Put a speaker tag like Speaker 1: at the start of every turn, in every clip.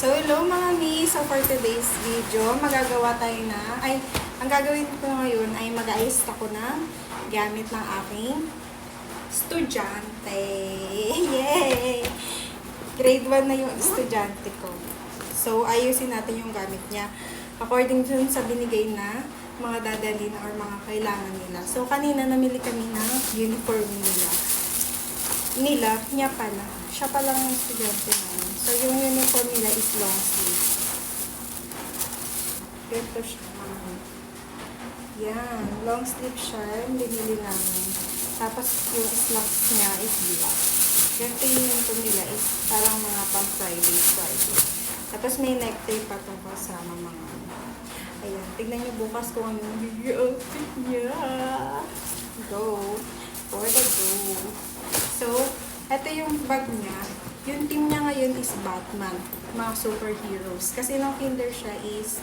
Speaker 1: So, hello mga mi. So, for today's video, magagawa tayo ang gagawin ko ngayon ay mag-ayos ako ng gamit ng aking estudyante. Yay! Grade 1 na yung estudyante ko. So, ayusin natin yung gamit niya. According dun sa binigay na mga dadalhin or mga kailangan nila. So, kanina namili kami ng uniform niya pala. Siya palang estudyante namin. So, yung uniform nila is long sleeve. Ito siya. Yan. Long sleeve siya. Binili namin. Tapos, yung slacks niya is black. Ganito yung uniform nila is parang mga pang Friday. Tapos, may necktie pa itong kasama mga. Ayan. Tignan niyo bukas kung anong outfit niya. Go. For the go. So, ito yung bag niya. Yung team niya ngayon is Batman. Mga superheroes. Kasi nung kinder siya is,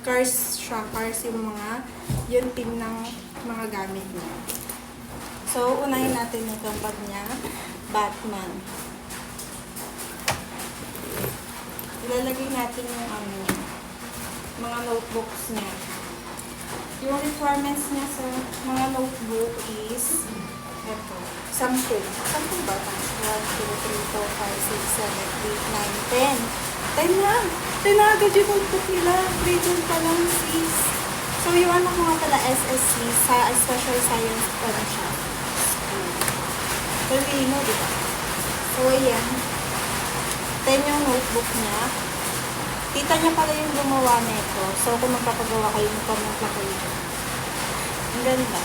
Speaker 1: cars siya. Cars yung team ng mga gamit niya. So, unahin natin itong bag niya. Batman. Ilalagay natin yung mga notebooks niya. Yung requirements niya sa mga notebook is ito. 10 ba? 1, 2, 3, 4, 5, 6, 7, 8, 9, 10. 10 na! 10 na agad yung notebook nila. Grade 1 pa lang, sis. So, yung anak ko nga pala SSC sa Special Science siya. Filipino, diba? So, ayan. 10 yung notebook niya. Tita niya pala yung gumawa nito. So, kung magpapagawa kayo, magpamutla kayo. Ang ganda.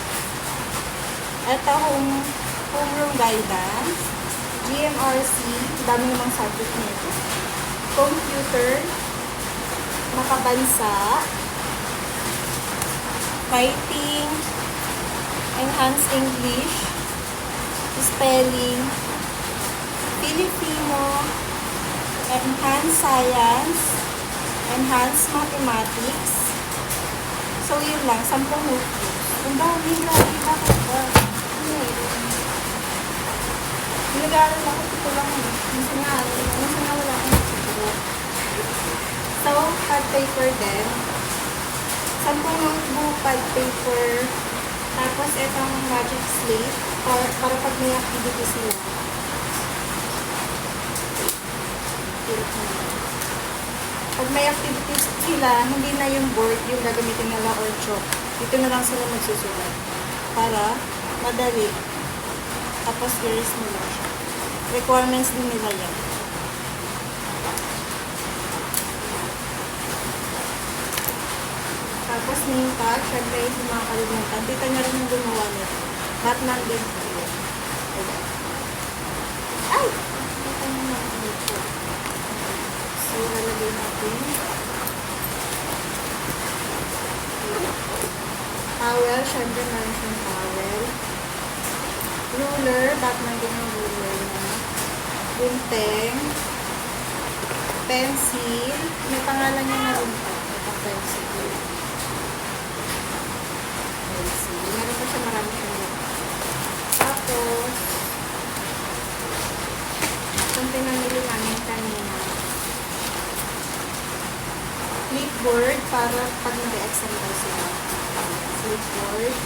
Speaker 1: Ito, homeroom guidance, GMRC, dami namang subject nito. Computer, makabansa, writing, enhanced English, spelling, Filipino, enhanced science, enhanced mathematics. So, yun lang, 10 notebooks. Ang dami, grabe, bakit ba? Nag-aaral ako, ito lang. Minsan nga wala akong notebook. So, pad paper din. 10 notebook, pad paper. Tapos, itong magic slate para pag may activity sila. Pag may activities sila, hindi na yung board yung gagamitin nila or chalk. Dito na lang sila magsusulat. Para madali. Tapos erase nila siya. Requirements din nila yan. Tapos name tag, syempre yung mga kalimutan. Tita niya rin yung gumawa nito. Batman din po yun. Ay! Tita niya na ito. So, lalagay natin. Towel, syempre meron siyang towel. Ruler, Batman din yung ruler niya. Gunting. Pencil. May pangalan niya na rin pa. Ito, pencil. Pencil. Meron pa siya marami siyang rin. Tapos, itong pinamili namin kanina. Clipboard para pag nag-exam daw sila. Clipboard.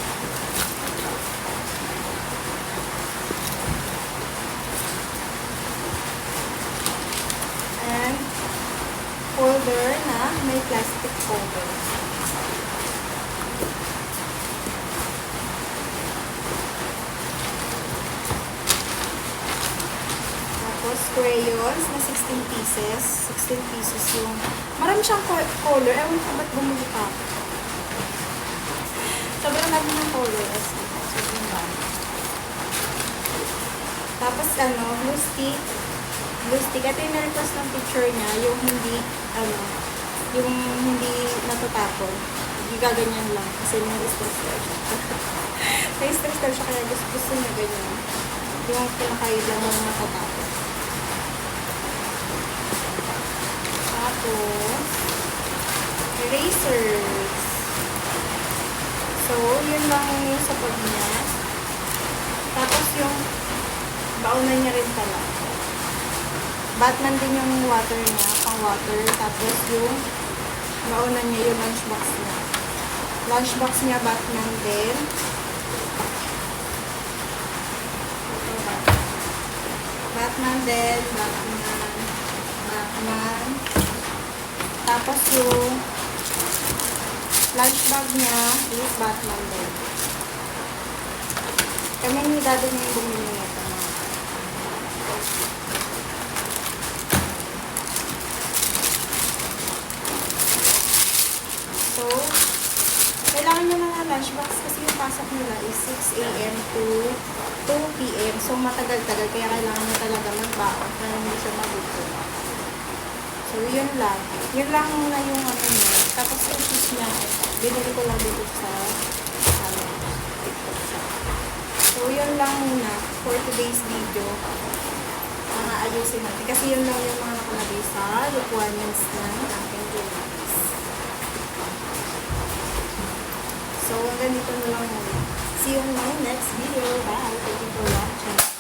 Speaker 1: And folder na may plastic folder. Tapos crayons na 16 pieces. 16 pieces yung marami siyang color. Ewan ko ba't bumuli pa ako. Sobrang dami ng color. Sobrang dami. Tapos glue stick. Glue stick. Ito yung na-request ng picture niya. Yung hindi natatapon. Yung gaganyan lang. Kasi na-stress siya. Na-stress siya kaya gusto niya ganyan. Yung pinakaid lang ng natatapon. Tapos, erasers. So, yun lang yung sa pag niya. Tapos yung baunan niya rin pala. Batman din yung water niya, pang water. Tapos yung nauna niya yung lunchbox niya. Lunchbox niya, Batman din. Batman din, Batman. Tapos yung lunch bag niya is Batman din. Kami ni daddy niya yung bumili nito. So, kailangan nyo na ng lunchbox kasi yung pasok nila is 6 a.m. to 2 p.m. So, matagal-tagal. Kaya kailangan nyo talaga magbaon para hindi siya magutom. So, yun lang. Yun lang muna yung ano niya. Tapos yung cheese niya, binili ko lang dito sa TikTok shop. So, yun lang muna for today's video. Mga ayusin natin. Kasi yun lang yung mga nakalagay sa requirements ng ating deliveries. So, ganito na lang muna. See you in my next video. Bye! Thank you for watching.